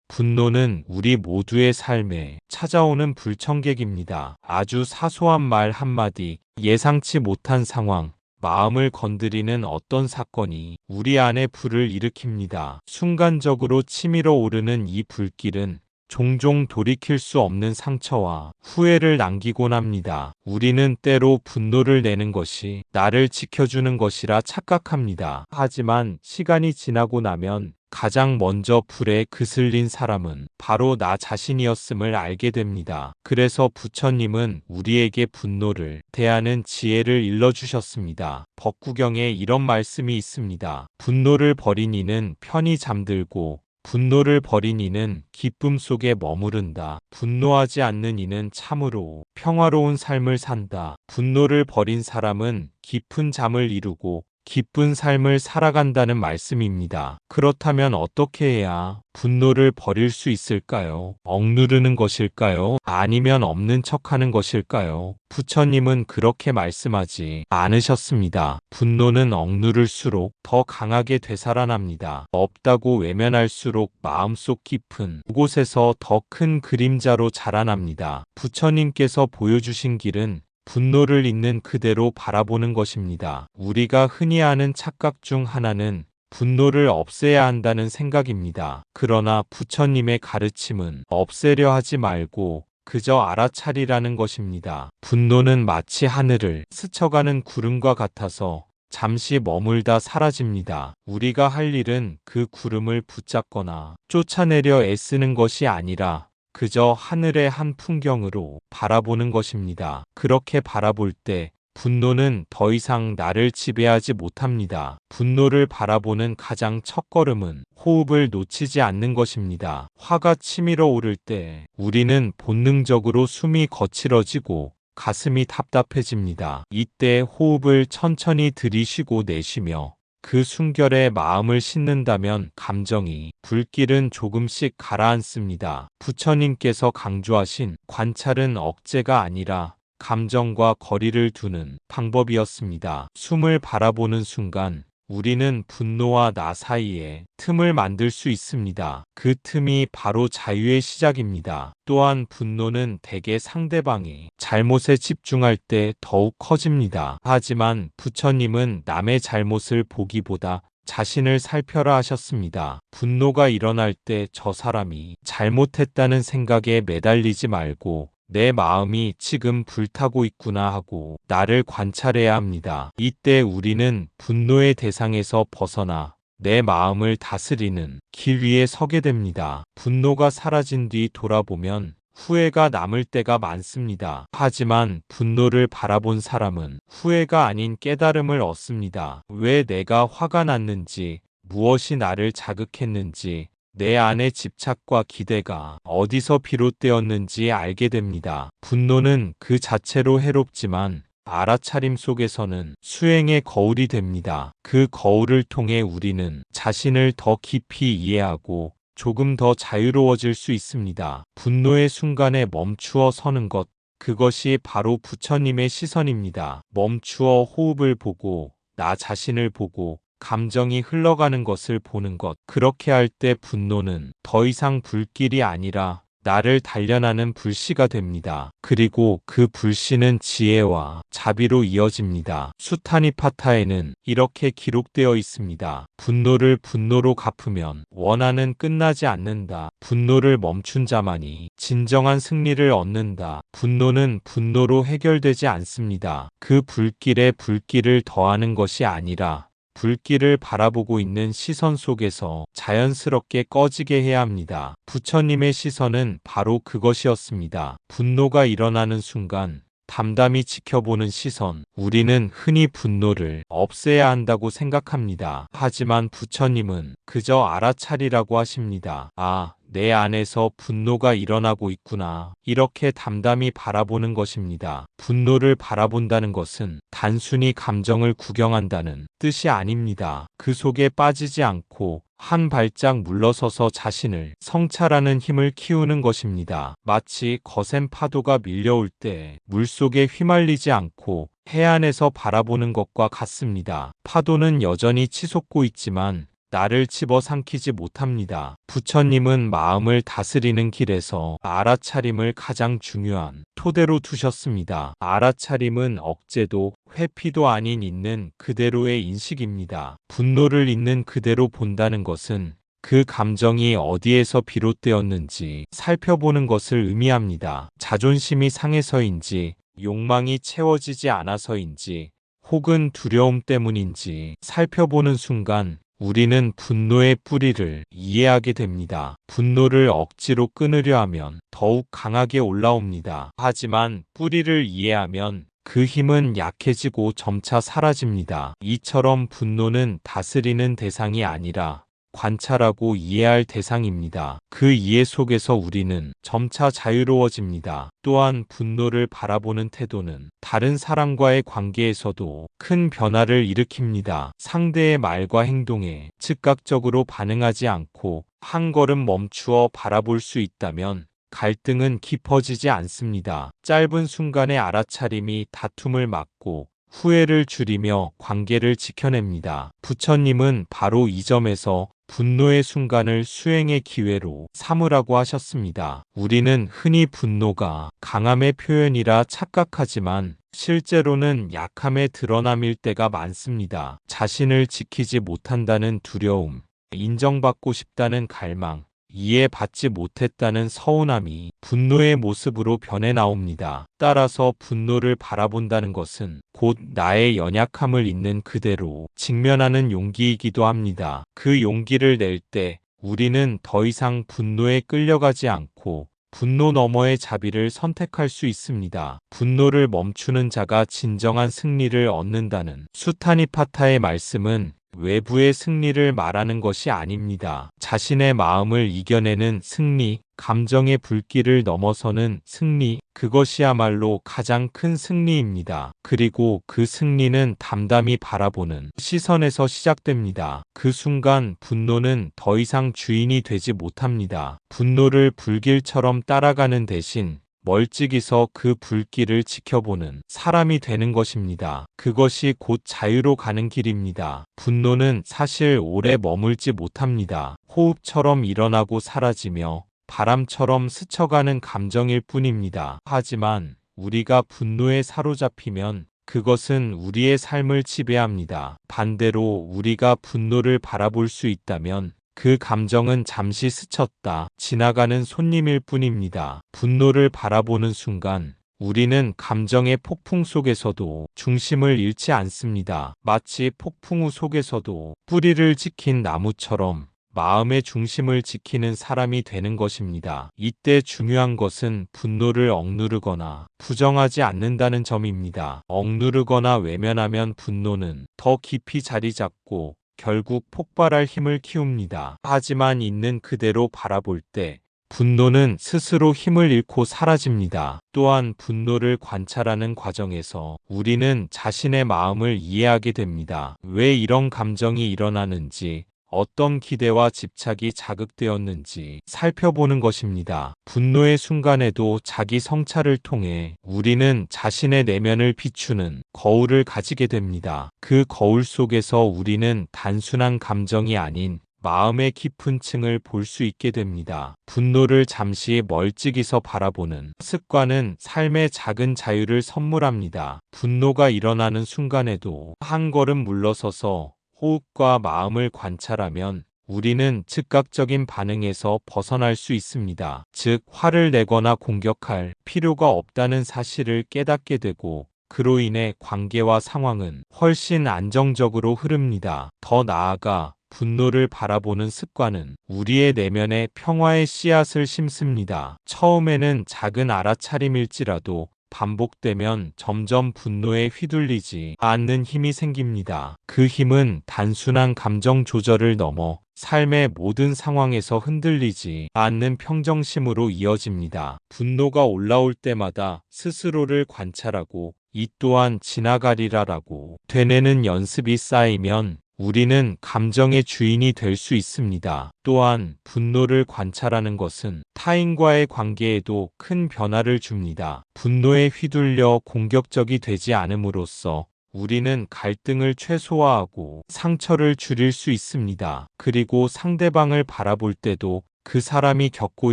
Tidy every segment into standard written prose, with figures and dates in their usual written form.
분노는 우리 모두의 삶에 찾아오는 불청객입니다. 아주 사소한 말 한마디, 예상치 못한 상황, 마음을 건드리는 어떤 사건이 우리 안에 불을 일으킵니다. 순간적으로 치밀어 오르는 이 불길은 종종 돌이킬 수 없는 상처와 후회를 남기곤 합니다. 우리는 때로 분노를 내는 것이 나를 지켜주는 것이라 착각합니다. 하지만 시간이 지나고 나면 가장 먼저 불에 그슬린 사람은 바로 나 자신이었음을 알게 됩니다. 그래서 부처님은 우리에게 분노를 대하는 지혜를 일러주셨습니다. 법구경에 이런 말씀이 있습니다. 분노를 버린 이는 편히 잠들고 분노를 버린 이는 기쁨 속에 머무른다. 분노하지 않는 이는 참으로 평화로운 삶을 산다. 분노를 버린 사람은 깊은 잠을 이루고 기쁜 삶을 살아간다는 말씀입니다. 그렇다면 어떻게 해야 분노를 버릴 수 있을까요? 억누르는 것일까요? 아니면 없는 척하는 것일까요? 부처님은 그렇게 말씀하지 않으셨습니다. 분노는 억누를수록 더 강하게 되살아납니다. 없다고 외면할수록 마음속 깊은 곳에서 더 큰 그림자로 자라납니다. 부처님께서 보여주신 길은 분노를 있는 그대로 바라보는 것입니다. 우리가 흔히 하는 착각 중 하나는 분노를 없애야 한다는 생각입니다. 그러나 부처님의 가르침은 없애려 하지 말고 그저 알아차리라는 것입니다. 분노는 마치 하늘을 스쳐가는 구름과 같아서 잠시 머물다 사라집니다. 우리가 할 일은 그 구름을 붙잡거나 쫓아내려 애쓰는 것이 아니라 그저 하늘의 한 풍경으로 바라보는 것입니다. 그렇게 바라볼 때 분노는 더 이상 나를 지배하지 못합니다. 분노를 바라보는 가장 첫걸음은 호흡을 놓치지 않는 것입니다. 화가 치밀어 오를 때 우리는 본능적으로 숨이 거칠어지고 가슴이 답답해집니다. 이때 호흡을 천천히 들이쉬고 내쉬며 그 숨결에 마음을 싣는다면 감정이 불길은 조금씩 가라앉습니다. 부처님께서 강조하신 관찰은 억제가 아니라 감정과 거리를 두는 방법이었습니다. 숨을 바라보는 순간 우리는 분노와 나 사이에 틈을 만들 수 있습니다. 그 틈이 바로 자유의 시작입니다. 또한 분노는 대개 상대방이 잘못에 집중할 때 더욱 커집니다. 하지만 부처님은 남의 잘못을 보기보다 자신을 살펴라 하셨습니다. 분노가 일어날 때 저 사람이 잘못했다는 생각에 매달리지 말고 내 마음이 지금 불타고 있구나 하고 나를 관찰해야 합니다. 이때 우리는 분노의 대상에서 벗어나 내 마음을 다스리는 길 위에 서게 됩니다. 분노가 사라진 뒤 돌아보면 후회가 남을 때가 많습니다. 하지만 분노를 바라본 사람은 후회가 아닌 깨달음을 얻습니다. 왜 내가 화가 났는지, 무엇이 나를 자극했는지, 내 안의 집착과 기대가 어디서 비롯되었는지 알게 됩니다. 분노는 그 자체로 해롭지만 알아차림 속에서는 수행의 거울이 됩니다. 그 거울을 통해 우리는 자신을 더 깊이 이해하고 조금 더 자유로워질 수 있습니다. 분노의 순간에 멈추어 서는 것, 그것이 바로 부처님의 시선입니다. 멈추어 호흡을 보고 나 자신을 보고 감정이 흘러가는 것을 보는 것. 그렇게 할 때 분노는 더 이상 불길이 아니라 나를 단련하는 불씨가 됩니다. 그리고 그 불씨는 지혜와 자비로 이어집니다. 수타니파타에는 이렇게 기록되어 있습니다. 분노를 분노로 갚으면 원한은 끝나지 않는다. 분노를 멈춘 자만이 진정한 승리를 얻는다. 분노는 분노로 해결되지 않습니다. 그 불길에 불길을 더하는 것이 아니라 불길을 바라보고 있는 시선 속에서 자연스럽게 꺼지게 해야 합니다. 부처님의 시선은 바로 그것이었습니다. 분노가 일어나는 순간 담담히 지켜보는 시선. 우리는 흔히 분노를 없애야 한다고 생각합니다. 하지만 부처님은 그저 알아차리라고 하십니다. 아, 내 안에서 분노가 일어나고 있구나. 이렇게 담담히 바라보는 것입니다. 분노를 바라본다는 것은 단순히 감정을 구경한다는 뜻이 아닙니다. 그 속에 빠지지 않고 한 발짝 물러서서 자신을 성찰하는 힘을 키우는 것입니다. 마치 거센 파도가 밀려올 때 물속에 휘말리지 않고 해안에서 바라보는 것과 같습니다. 파도는 여전히 치솟고 있지만 나를 집어삼키지 못합니다. 부처님은 마음을 다스리는 길에서 알아차림을 가장 중요한 토대로 두셨습니다. 알아차림은 억제도 회피도 아닌 있는 그대로의 인식입니다. 분노를 있는 그대로 본다는 것은 그 감정이 어디에서 비롯되었는지 살펴보는 것을 의미합니다. 자존심이 상해서인지, 욕망이 채워지지 않아서인지, 혹은 두려움 때문인지 살펴보는 순간 우리는 분노의 뿌리를 이해하게 됩니다. 분노를 억지로 끊으려 하면 더욱 강하게 올라옵니다. 하지만 뿌리를 이해하면 그 힘은 약해지고 점차 사라집니다. 이처럼 분노는 다스리는 대상이 아니라 관찰하고 이해할 대상입니다. 그 이해 속에서 우리는 점차 자유로워집니다. 또한 분노를 바라보는 태도는 다른 사람과의 관계에서도 큰 변화를 일으킵니다. 상대의 말과 행동에 즉각적으로 반응하지 않고 한 걸음 멈추어 바라볼 수 있다면 갈등은 깊어지지 않습니다. 짧은 순간의 알아차림이 다툼을 막고 후회를 줄이며 관계를 지켜냅니다. 부처님은 바로 이 점에서 분노의 순간을 수행의 기회로 삼으라고 하셨습니다. 우리는 흔히 분노가 강함의 표현이라 착각하지만 실제로는 약함의 드러남일 때가 많습니다. 자신을 지키지 못한다는 두려움, 인정받고 싶다는 갈망, 이해받지 못했다는 서운함이 분노의 모습으로 변해 나옵니다. 따라서 분노를 바라본다는 것은 곧 나의 연약함을 있는 그대로 직면하는 용기이기도 합니다. 그 용기를 낼 때 우리는 더 이상 분노에 끌려가지 않고 분노 너머의 자비를 선택할 수 있습니다. 분노를 멈추는 자가 진정한 승리를 얻는다는 수타니파타의 말씀은 외부의 승리를 말하는 것이 아닙니다. 자신의 마음을 이겨내는 승리, 감정의 불길을 넘어서는 승리, 그것이야말로 가장 큰 승리입니다. 그리고 그 승리는 담담히 바라보는 시선에서 시작됩니다. 그 순간 분노는 더 이상 주인이 되지 못합니다. 분노를 불길처럼 따라가는 대신 멀찍이서 그 불길을 지켜보는 사람이 되는 것입니다. 그것이 곧 자유로 가는 길입니다. 분노는 사실 오래 머물지 못합니다. 호흡처럼 일어나고 사라지며 바람처럼 스쳐가는 감정일 뿐입니다. 하지만 우리가 분노에 사로잡히면 그것은 우리의 삶을 지배합니다. 반대로 우리가 분노를 바라볼 수 있다면 그 감정은 잠시 스쳤다 지나가는 손님일 뿐입니다. 분노를 바라보는 순간 우리는 감정의 폭풍 속에서도 중심을 잃지 않습니다. 마치 폭풍우 속에서도 뿌리를 지킨 나무처럼 마음의 중심을 지키는 사람이 되는 것입니다. 이때 중요한 것은 분노를 억누르거나 부정하지 않는다는 점입니다. 억누르거나 외면하면 분노는 더 깊이 자리 잡고 결국 폭발할 힘을 키웁니다. 하지만 있는 그대로 바라볼 때 분노는 스스로 힘을 잃고 사라집니다. 또한 분노를 관찰하는 과정에서 우리는 자신의 마음을 이해하게 됩니다. 왜 이런 감정이 일어나는지, 어떤 기대와 집착이 자극되었는지 살펴보는 것입니다. 분노의 순간에도 자기 성찰을 통해 우리는 자신의 내면을 비추는 거울을 가지게 됩니다. 그 거울 속에서 우리는 단순한 감정이 아닌 마음의 깊은 층을 볼 수 있게 됩니다. 분노를 잠시 멀찍이서 바라보는 습관은 삶의 작은 자유를 선물합니다. 분노가 일어나는 순간에도 한 걸음 물러서서 호흡과 마음을 관찰하면 우리는 즉각적인 반응에서 벗어날 수 있습니다. 즉, 화를 내거나 공격할 필요가 없다는 사실을 깨닫게 되고 그로 인해 관계와 상황은 훨씬 안정적으로 흐릅니다. 더 나아가 분노를 바라보는 습관은 우리의 내면에 평화의 씨앗을 심습니다. 처음에는 작은 알아차림일지라도 반복되면 점점 분노에 휘둘리지 않는 힘이 생깁니다. 그 힘은 단순한 감정 조절을 넘어 삶의 모든 상황에서 흔들리지 않는 평정심으로 이어집니다. 분노가 올라올 때마다 스스로를 관찰하고 이 또한 지나가리라라고 되뇌는 연습이 쌓이면 우리는 감정의 주인이 될 수 있습니다. 또한 분노를 관찰하는 것은 타인과의 관계에도 큰 변화를 줍니다. 분노에 휘둘려 공격적이 되지 않음으로써 우리는 갈등을 최소화하고 상처를 줄일 수 있습니다. 그리고 상대방을 바라볼 때도 그 사람이 겪고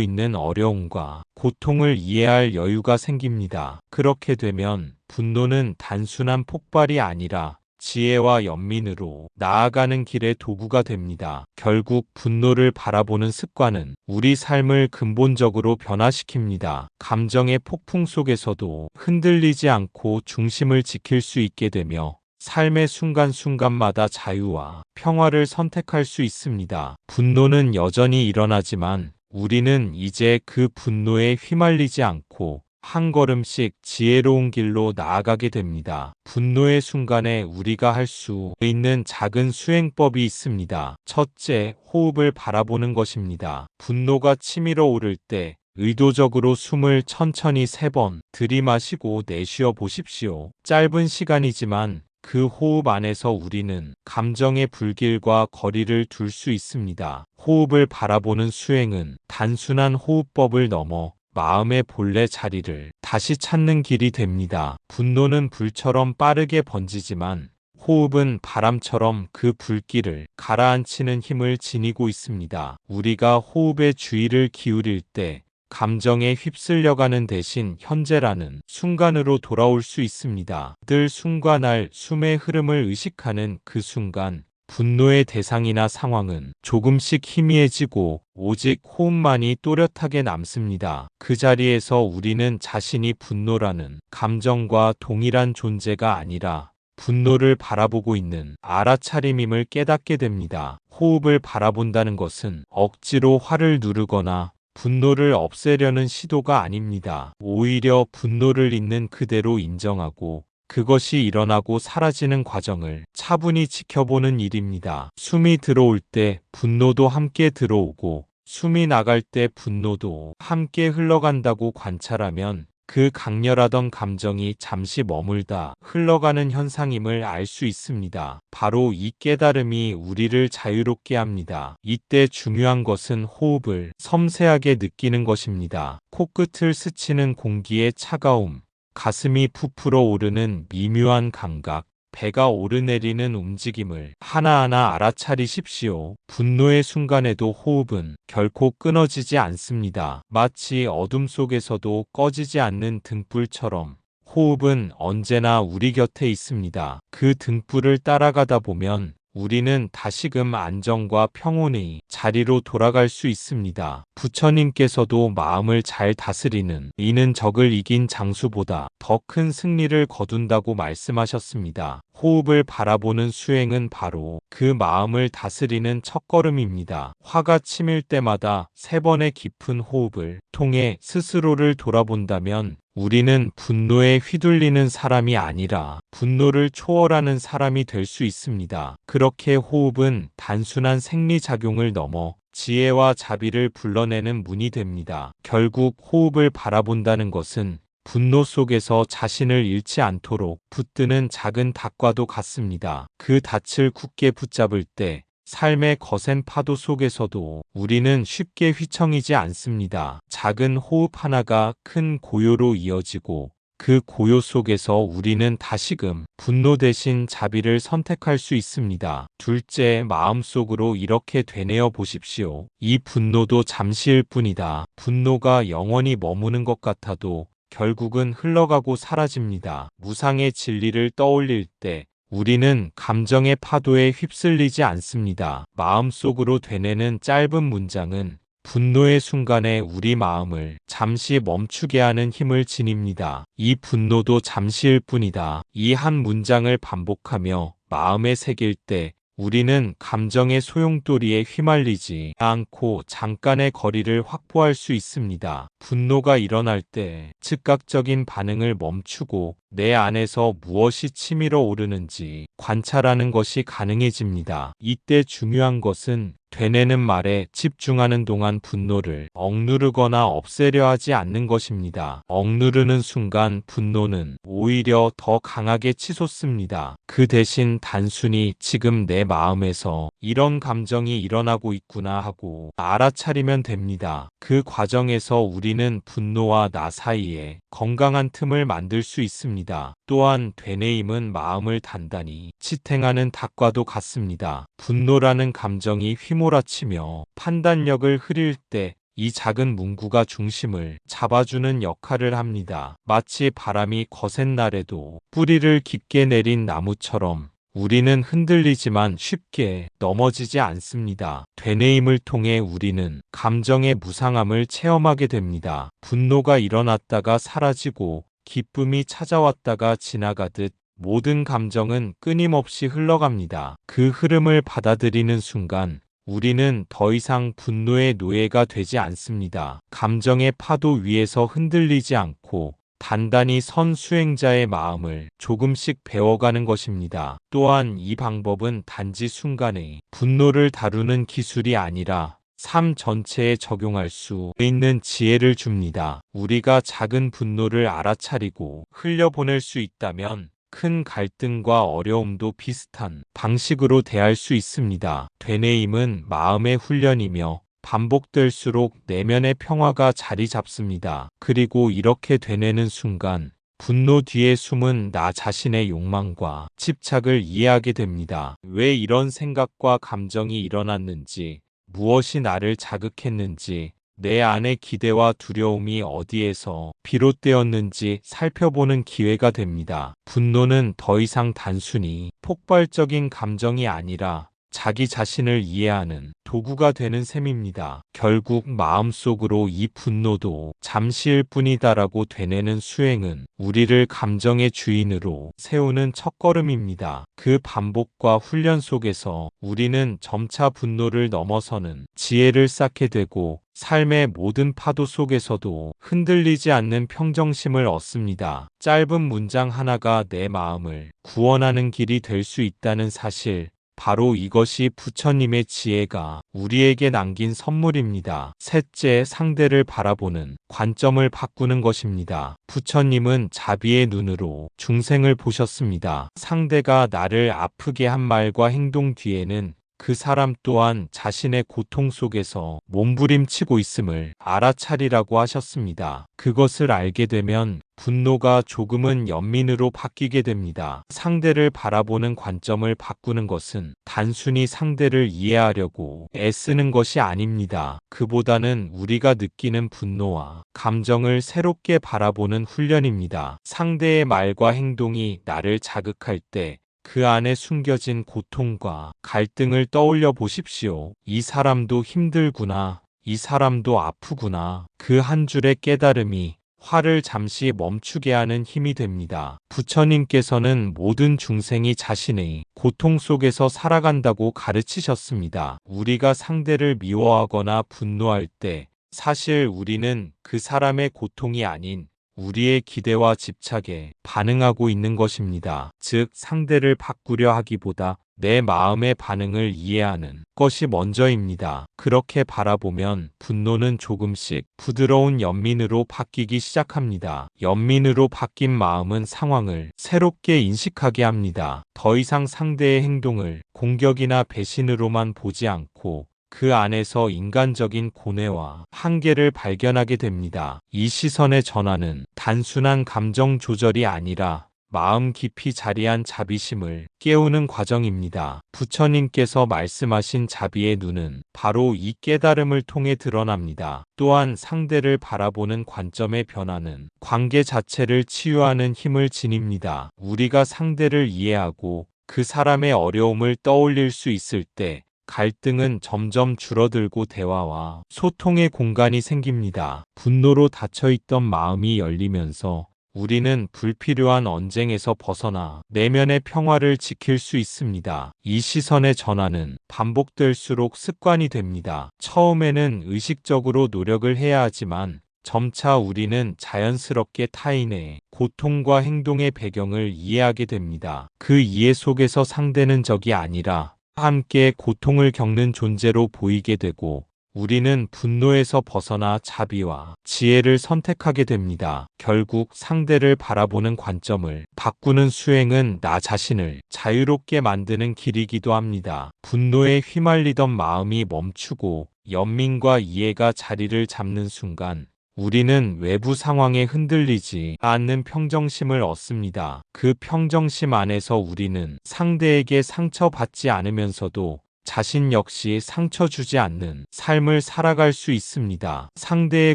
있는 어려움과 고통을 이해할 여유가 생깁니다. 그렇게 되면 분노는 단순한 폭발이 아니라 지혜와 연민으로 나아가는 길의 도구가 됩니다. 결국 분노를 바라보는 습관은 우리 삶을 근본적으로 변화시킵니다. 감정의 폭풍 속에서도 흔들리지 않고 중심을 지킬 수 있게 되며 삶의 순간순간마다 자유와 평화를 선택할 수 있습니다. 분노는 여전히 일어나지만 우리는 이제 그 분노에 휘말리지 않고 한 걸음씩 지혜로운 길로 나아가게 됩니다. 분노의 순간에 우리가 할 수 있는 작은 수행법이 있습니다. 첫째, 호흡을 바라보는 것입니다. 분노가 치밀어 오를 때 의도적으로 숨을 천천히 3번 들이마시고 내쉬어 보십시오. 짧은 시간이지만 그 호흡 안에서 우리는 감정의 불길과 거리를 둘 수 있습니다. 호흡을 바라보는 수행은 단순한 호흡법을 넘어 마음의 본래 자리를 다시 찾는 길이 됩니다. 분노는 불처럼 빠르게 번지지만 호흡은 바람처럼 그 불길을 가라앉히는 힘을 지니고 있습니다. 우리가 호흡에 주의를 기울일 때 감정에 휩쓸려가는 대신 현재라는 순간으로 돌아올 수 있습니다. 늘 순간할 숨의 흐름을 의식하는 그 순간 분노의 대상이나 상황은 조금씩 희미해지고 오직 호흡만이 또렷하게 남습니다. 그 자리에서 우리는 자신이 분노라는 감정과 동일한 존재가 아니라 분노를 바라보고 있는 알아차림임을 깨닫게 됩니다. 호흡을 바라본다는 것은 억지로 화를 누르거나 분노를 없애려는 시도가 아닙니다. 오히려 분노를 있는 그대로 인정하고 그것이 일어나고 사라지는 과정을 차분히 지켜보는 일입니다. 숨이 들어올 때 분노도 함께 들어오고 숨이 나갈 때 분노도 함께 흘러간다고 관찰하면 그 강렬하던 감정이 잠시 머물다 흘러가는 현상임을 알 수 있습니다. 바로 이 깨달음이 우리를 자유롭게 합니다. 이때 중요한 것은 호흡을 섬세하게 느끼는 것입니다. 코끝을 스치는 공기의 차가움, 가슴이 부풀어 오르는 미묘한 감각, 배가 오르내리는 움직임을 하나하나 알아차리십시오. 분노의 순간에도 호흡은 결코 끊어지지 않습니다. 마치 어둠 속에서도 꺼지지 않는 등불처럼 호흡은 언제나 우리 곁에 있습니다. 그 등불을 따라가다 보면 우리는 다시금 안정과 평온의 자리로 돌아갈 수 있습니다. 부처님께서도 마음을 잘 다스리는 이는 적을 이긴 장수보다 더 큰 승리를 거둔다고 말씀하셨습니다. 호흡을 바라보는 수행은 바로 그 마음을 다스리는 첫걸음입니다. 화가 치밀 때마다 3번의 깊은 호흡을 통해 스스로를 돌아본다면 우리는 분노에 휘둘리는 사람이 아니라 분노를 초월하는 사람이 될 수 있습니다. 그렇게 호흡은 단순한 생리작용을 넘어 지혜와 자비를 불러내는 문이 됩니다. 결국 호흡을 바라본다는 것은 분노 속에서 자신을 잃지 않도록 붙드는 작은 닷과도 같습니다. 그 닻을 굳게 붙잡을 때 삶의 거센 파도 속에서도 우리는 쉽게 휘청이지 않습니다. 작은 호흡 하나가 큰 고요로 이어지고 그 고요 속에서 우리는 다시금 분노 대신 자비를 선택할 수 있습니다. 둘째, 마음속으로 이렇게 되뇌어 보십시오. 이 분노도 잠시일 뿐이다. 분노가 영원히 머무는 것 같아도 결국은 흘러가고 사라집니다. 무상의 진리를 떠올릴 때 우리는 감정의 파도에 휩쓸리지 않습니다. 마음속으로 되뇌는 짧은 문장은 분노의 순간에 우리 마음을 잠시 멈추게 하는 힘을 지닙니다. 이 분노도 잠시일 뿐이다. 이 한 문장을 반복하며 마음에 새길 때 우리는 감정의 소용돌이에 휘말리지 않고 잠깐의 거리를 확보할 수 있습니다. 분노가 일어날 때 즉각적인 반응을 멈추고 내 안에서 무엇이 치밀어 오르는지 관찰하는 것이 가능해집니다. 이때 중요한 것은 되뇌는 말에 집중하는 동안 분노를 억누르거나 없애려 하지 않는 것입니다. 억누르는 순간 분노는 오히려 더 강하게 치솟습니다. 그 대신 단순히 지금 내 마음에서 이런 감정이 일어나고 있구나 하고 알아차리면 됩니다. 그 과정에서 우리는 분노와 나 사이에 건강한 틈을 만들 수 있습니다. 됩니다. 또한 되뇌임은 마음을 단단히 지탱하는 닭과도 같습니다. 분노라는 감정이 휘몰아치며 판단력을 흐릴 때 이 작은 문구가 중심을 잡아주는 역할을 합니다. 마치 바람이 거센 날에도 뿌리를 깊게 내린 나무처럼 우리는 흔들리지만 쉽게 넘어지지 않습니다. 되뇌임을 통해 우리는 감정의 무상함을 체험하게 됩니다. 분노가 일어났다가 사라지고 기쁨이 찾아왔다가 지나가듯 모든 감정은 끊임없이 흘러갑니다. 그 흐름을 받아들이는 순간 우리는 더 이상 분노의 노예가 되지 않습니다. 감정의 파도 위에서 흔들리지 않고 단단히 선 수행자의 마음을 조금씩 배워가는 것입니다. 또한 이 방법은 단지 순간의 분노를 다루는 기술이 아니라 삶 전체에 적용할 수 있는 지혜를 줍니다. 우리가 작은 분노를 알아차리고 흘려보낼 수 있다면 큰 갈등과 어려움도 비슷한 방식으로 대할 수 있습니다. 되뇌임은 마음의 훈련이며 반복될수록 내면의 평화가 자리 잡습니다. 그리고 이렇게 되뇌는 순간 분노 뒤에 숨은 나 자신의 욕망과 집착을 이해하게 됩니다. 왜 이런 생각과 감정이 일어났는지, 무엇이 나를 자극했는지, 내 안의 기대와 두려움이 어디에서 비롯되었는지 살펴보는 기회가 됩니다. 분노는 더 이상 단순히 폭발적인 감정이 아니라 자기 자신을 이해하는 도구가 되는 셈입니다. 결국 마음속으로 이 분노도 잠시일 뿐이다라고 되뇌는 수행은 우리를 감정의 주인으로 세우는 첫걸음입니다. 그 반복과 훈련 속에서 우리는 점차 분노를 넘어서는 지혜를 쌓게 되고 삶의 모든 파도 속에서도 흔들리지 않는 평정심을 얻습니다. 짧은 문장 하나가 내 마음을 구원하는 길이 될 수 있다는 사실, 바로 이것이 부처님의 지혜가 우리에게 남긴 선물입니다. 셋째, 상대를 바라보는 관점을 바꾸는 것입니다. 부처님은 자비의 눈으로 중생을 보셨습니다. 상대가 나를 아프게 한 말과 행동 뒤에는 그 사람 또한 자신의 고통 속에서 몸부림치고 있음을 알아차리라고 하셨습니다. 그것을 알게 되면 분노가 조금은 연민으로 바뀌게 됩니다. 상대를 바라보는 관점을 바꾸는 것은 단순히 상대를 이해하려고 애쓰는 것이 아닙니다. 그보다는 우리가 느끼는 분노와 감정을 새롭게 바라보는 훈련입니다. 상대의 말과 행동이 나를 자극할 때 그 안에 숨겨진 고통과 갈등을 떠올려 보십시오. 이 사람도 힘들구나. 이 사람도 아프구나. 그 한 줄의 깨달음이 화를 잠시 멈추게 하는 힘이 됩니다. 부처님께서는 모든 중생이 자신의 고통 속에서 살아간다고 가르치셨습니다. 우리가 상대를 미워하거나 분노할 때 사실 우리는 그 사람의 고통이 아닌 우리의 기대와 집착에 반응하고 있는 것입니다. 즉, 상대를 바꾸려 하기보다 내 마음의 반응을 이해하는 것이 먼저입니다. 그렇게 바라보면 분노는 조금씩 부드러운 연민으로 바뀌기 시작합니다. 연민으로 바뀐 마음은 상황을 새롭게 인식하게 합니다. 더 이상 상대의 행동을 공격이나 배신으로만 보지 않고 그 안에서 인간적인 고뇌와 한계를 발견하게 됩니다. 이 시선의 전환은 단순한 감정 조절이 아니라 마음 깊이 자리한 자비심을 깨우는 과정입니다. 부처님께서 말씀하신 자비의 눈은 바로 이 깨달음을 통해 드러납니다. 또한 상대를 바라보는 관점의 변화는 관계 자체를 치유하는 힘을 지닙니다. 우리가 상대를 이해하고 그 사람의 어려움을 떠올릴 수 있을 때 갈등은 점점 줄어들고 대화와 소통의 공간이 생깁니다. 분노로 닫혀있던 마음이 열리면서 우리는 불필요한 언쟁에서 벗어나 내면의 평화를 지킬 수 있습니다. 이 시선의 전환은 반복될수록 습관이 됩니다. 처음에는 의식적으로 노력을 해야 하지만 점차 우리는 자연스럽게 타인의 고통과 행동의 배경을 이해하게 됩니다. 그 이해 속에서 상대는 적이 아니라 함께 고통을 겪는 존재로 보이게 되고 우리는 분노에서 벗어나 자비와 지혜를 선택하게 됩니다. 결국 상대를 바라보는 관점을 바꾸는 수행은 나 자신을 자유롭게 만드는 길이기도 합니다. 분노에 휘말리던 마음이 멈추고 연민과 이해가 자리를 잡는 순간 우리는 외부 상황에 흔들리지 않는 평정심을 얻습니다. 그 평정심 안에서 우리는 상대에게 상처받지 않으면서도 자신 역시 상처 주지 않는 삶을 살아갈 수 있습니다. 상대의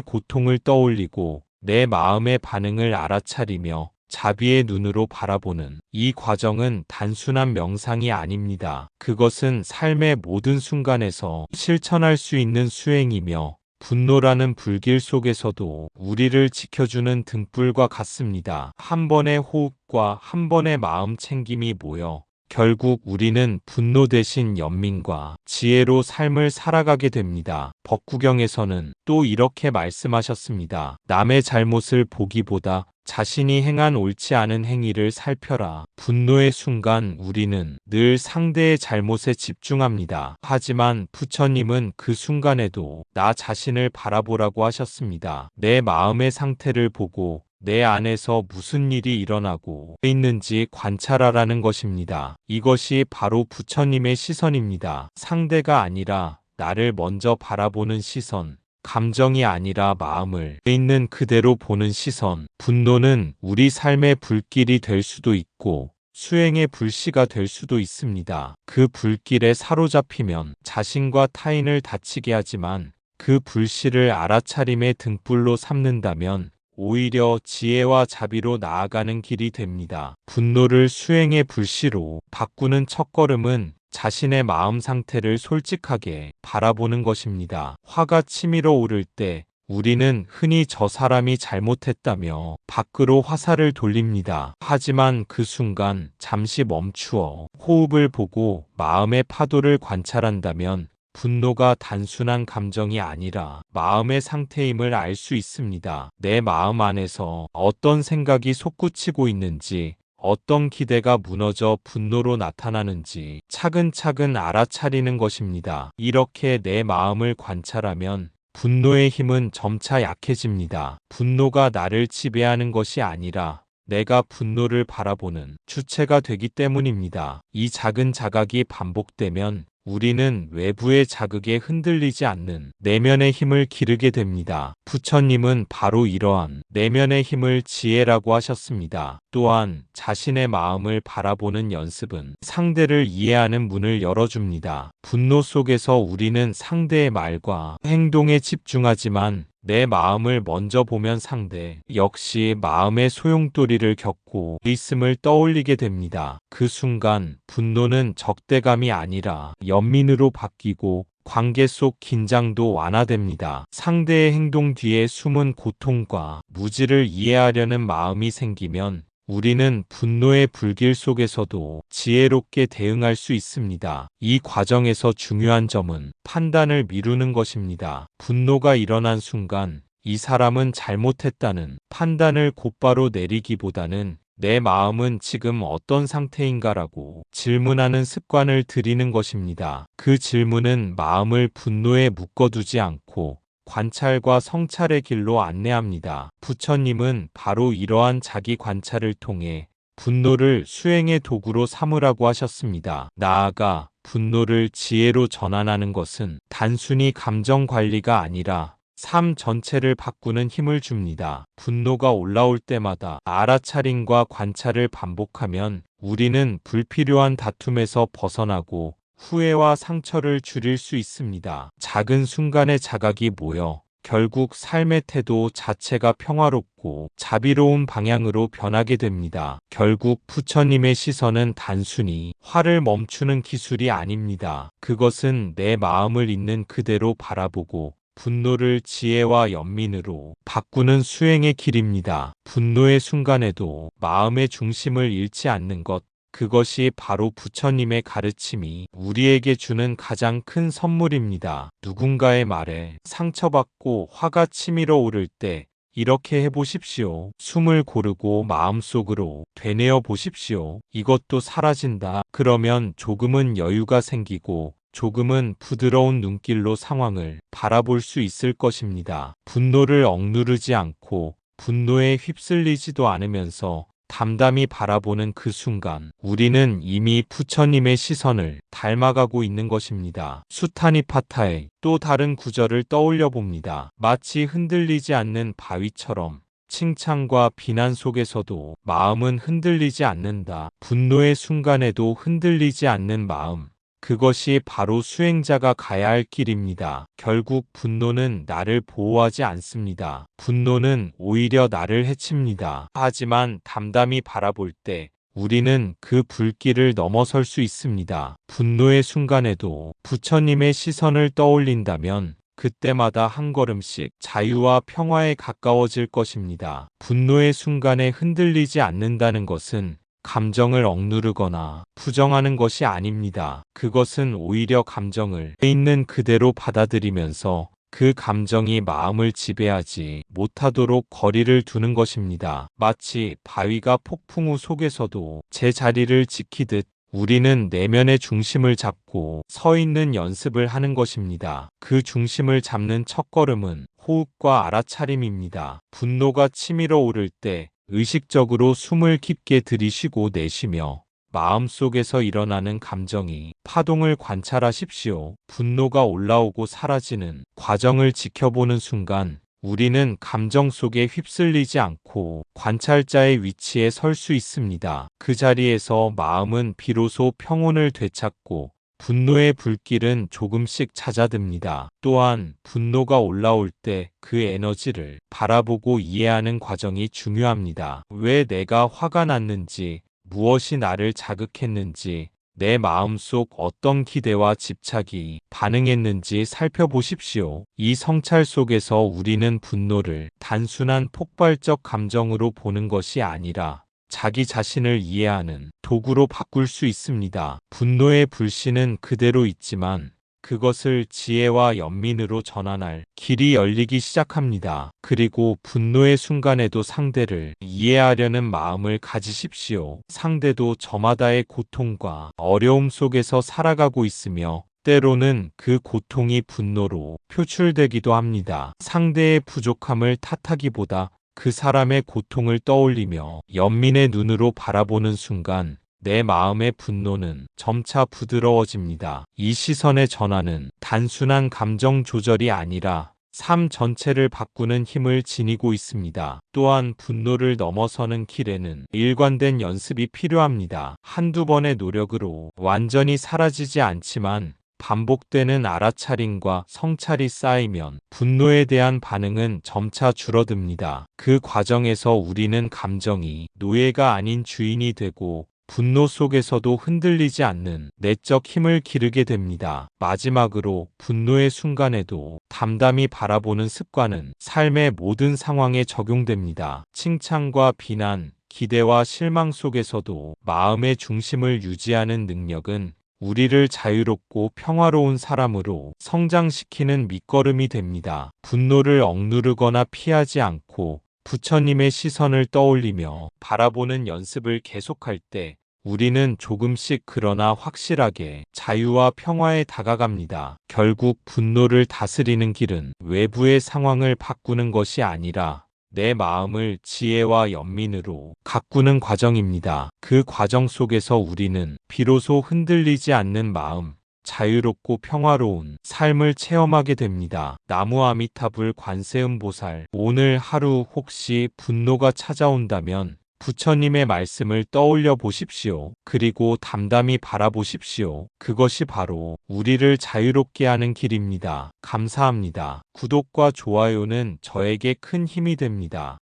고통을 떠올리고 내 마음의 반응을 알아차리며 자비의 눈으로 바라보는 이 과정은 단순한 명상이 아닙니다. 그것은 삶의 모든 순간에서 실천할 수 있는 수행이며 분노라는 불길 속에서도 우리를 지켜주는 등불과 같습니다. 한 번의 호흡과 한 번의 마음 챙김이 모여 결국 우리는 분노 대신 연민과 지혜로 삶을 살아가게 됩니다. 법구경에서는 또 이렇게 말씀하셨습니다. 남의 잘못을 보기보다 자신이 행한 옳지 않은 행위를 살펴라. 분노의 순간 우리는 늘 상대의 잘못에 집중합니다. 하지만 부처님은 그 순간에도 나 자신을 바라보라고 하셨습니다. 내 마음의 상태를 보고 내 안에서 무슨 일이 일어나고 있는지 관찰하라는 것입니다. 이것이 바로 부처님의 시선입니다. 상대가 아니라 나를 먼저 바라보는 시선. 감정이 아니라 마음을 있는 그대로 보는 시선. 분노는 우리 삶의 불길이 될 수도 있고 수행의 불씨가 될 수도 있습니다. 그 불길에 사로잡히면 자신과 타인을 다치게 하지만 그 불씨를 알아차림의 등불로 삼는다면 오히려 지혜와 자비로 나아가는 길이 됩니다. 분노를 수행의 불씨로 바꾸는 첫걸음은 자신의 마음 상태를 솔직하게 바라보는 것입니다. 화가 치밀어 오를 때 우리는 흔히 저 사람이 잘못했다며 밖으로 화살을 돌립니다. 하지만 그 순간 잠시 멈추어 호흡을 보고 마음의 파도를 관찰한다면 분노가 단순한 감정이 아니라 마음의 상태임을 알 수 있습니다. 내 마음 안에서 어떤 생각이 솟구치고 있는지, 어떤 기대가 무너져 분노로 나타나는지 차근차근 알아차리는 것입니다. 이렇게 내 마음을 관찰하면 분노의 힘은 점차 약해집니다. 분노가 나를 지배하는 것이 아니라 내가 분노를 바라보는 주체가 되기 때문입니다. 이 작은 자각이 반복되면 우리는 외부의 자극에 흔들리지 않는 내면의 힘을 기르게 됩니다. 부처님은 바로 이러한 내면의 힘을 지혜라고 하셨습니다. 또한 자신의 마음을 바라보는 연습은 상대를 이해하는 문을 열어줍니다. 분노 속에서 우리는 상대의 말과 행동에 집중하지만 내 마음을 먼저 보면 상대 역시 마음의 소용돌이를 겪고 있음을 떠올리게 됩니다. 그 순간 분노는 적대감이 아니라 연민으로 바뀌고 관계 속 긴장도 완화됩니다. 상대의 행동 뒤에 숨은 고통과 무지를 이해하려는 마음이 생기면 우리는 분노의 불길 속에서도 지혜롭게 대응할 수 있습니다. 이 과정에서 중요한 점은 판단을 미루는 것입니다. 분노가 일어난 순간 이 사람은 잘못했다는 판단을 곧바로 내리기보다는 내 마음은 지금 어떤 상태인가라고 질문하는 습관을 들이는 것입니다. 그 질문은 마음을 분노에 묶어두지 않고 관찰과 성찰의 길로 안내합니다. 부처님은 바로 이러한 자기 관찰을 통해 분노를 수행의 도구로 삼으라고 하셨습니다. 나아가 분노를 지혜로 전환하는 것은 단순히 감정 관리가 아니라 삶 전체를 바꾸는 힘을 줍니다. 분노가 올라올 때마다 알아차림과 관찰을 반복하면 우리는 불필요한 다툼에서 벗어나고 후회와 상처를 줄일 수 있습니다. 작은 순간의 자각이 모여 결국 삶의 태도 자체가 평화롭고 자비로운 방향으로 변하게 됩니다. 결국 부처님의 시선은 단순히 화를 멈추는 기술이 아닙니다. 그것은 내 마음을 있는 그대로 바라보고 분노를 지혜와 연민으로 바꾸는 수행의 길입니다. 분노의 순간에도 마음의 중심을 잃지 않는 것, 그것이 바로 부처님의 가르침이 우리에게 주는 가장 큰 선물입니다. 누군가의 말에 상처받고 화가 치밀어 오를 때 이렇게 해보십시오. 숨을 고르고 마음속으로 되뇌어 보십시오. 이것도 사라진다. 그러면 조금은 여유가 생기고 조금은 부드러운 눈길로 상황을 바라볼 수 있을 것입니다. 분노를 억누르지 않고 분노에 휩쓸리지도 않으면서 담담히 바라보는 그 순간 우리는 이미 부처님의 시선을 닮아가고 있는 것입니다. 수타니파타의 또 다른 구절을 떠올려 봅니다. 마치 흔들리지 않는 바위처럼 칭찬과 비난 속에서도 마음은 흔들리지 않는다. 분노의 순간에도 흔들리지 않는 마음. 그것이 바로 수행자가 가야 할 길입니다. 결국 분노는 나를 보호하지 않습니다. 분노는 오히려 나를 해칩니다. 하지만 담담히 바라볼 때 우리는 그 불길을 넘어설 수 있습니다. 분노의 순간에도 부처님의 시선을 떠올린다면 그때마다 한 걸음씩 자유와 평화에 가까워질 것입니다. 분노의 순간에 흔들리지 않는다는 것은 감정을 억누르거나 부정하는 것이 아닙니다. 그것은 오히려 감정을 있는 그대로 받아들이면서 그 감정이 마음을 지배하지 못하도록 거리를 두는 것입니다. 마치 바위가 폭풍 우 속에서도 제 자리를 지키듯 우리는 내면의 중심을 잡고 서 있는 연습을 하는 것입니다. 그 중심을 잡는 첫걸음은 호흡과 알아차림입니다. 분노가 치밀어 오를 때 의식적으로 숨을 깊게 들이쉬고 내쉬며 마음속에서 일어나는 감정이 파동을 관찰하십시오. 분노가 올라오고 사라지는 과정을 지켜보는 순간 우리는 감정 속에 휩쓸리지 않고 관찰자의 위치에 설 수 있습니다. 그 자리에서 마음은 비로소 평온을 되찾고 분노의 불길은 조금씩 잦아듭니다. 또한 분노가 올라올 때 그 에너지를 바라보고 이해하는 과정이 중요합니다. 왜 내가 화가 났는지, 무엇이 나를 자극했는지, 내 마음속 어떤 기대와 집착이 반응했는지 살펴보십시오. 이 성찰 속에서 우리는 분노를 단순한 폭발적 감정으로 보는 것이 아니라 자기 자신을 이해하는 도구로 바꿀 수 있습니다. 분노의 불씨는 그대로 있지만 그것을 지혜와 연민으로 전환할 길이 열리기 시작합니다. 그리고 분노의 순간에도 상대를 이해하려는 마음을 가지십시오. 상대도 저마다의 고통과 어려움 속에서 살아가고 있으며 때로는 그 고통이 분노로 표출되기도 합니다. 상대의 부족함을 탓하기보다 그 사람의 고통을 떠올리며 연민의 눈으로 바라보는 순간 내 마음의 분노는 점차 부드러워집니다. 이 시선의 전환은 단순한 감정 조절이 아니라 삶 전체를 바꾸는 힘을 지니고 있습니다. 또한 분노를 넘어서는 길에는 일관된 연습이 필요합니다. 한두 번의 노력으로 완전히 사라지지 않지만 반복되는 알아차림과 성찰이 쌓이면 분노에 대한 반응은 점차 줄어듭니다. 그 과정에서 우리는 감정이 노예가 아닌 주인이 되고 분노 속에서도 흔들리지 않는 내적 힘을 기르게 됩니다. 마지막으로 분노의 순간에도 담담히 바라보는 습관은 삶의 모든 상황에 적용됩니다. 칭찬과 비난, 기대와 실망 속에서도 마음의 중심을 유지하는 능력은 우리를 자유롭고 평화로운 사람으로 성장시키는 밑거름이 됩니다. 분노를 억누르거나 피하지 않고 부처님의 시선을 떠올리며 바라보는 연습을 계속할 때 우리는 조금씩 그러나 확실하게 자유와 평화에 다가갑니다. 결국 분노를 다스리는 길은 외부의 상황을 바꾸는 것이 아니라 내 마음을 지혜와 연민으로 가꾸는 과정입니다. 그 과정 속에서 우리는 비로소 흔들리지 않는 마음, 자유롭고 평화로운 삶을 체험하게 됩니다. 나무 아미타불 관세음보살, 오늘 하루 혹시 분노가 찾아온다면 부처님의 말씀을 떠올려 보십시오. 그리고 담담히 바라보십시오. 그것이 바로 우리를 자유롭게 하는 길입니다. 감사합니다. 구독과 좋아요는 저에게 큰 힘이 됩니다.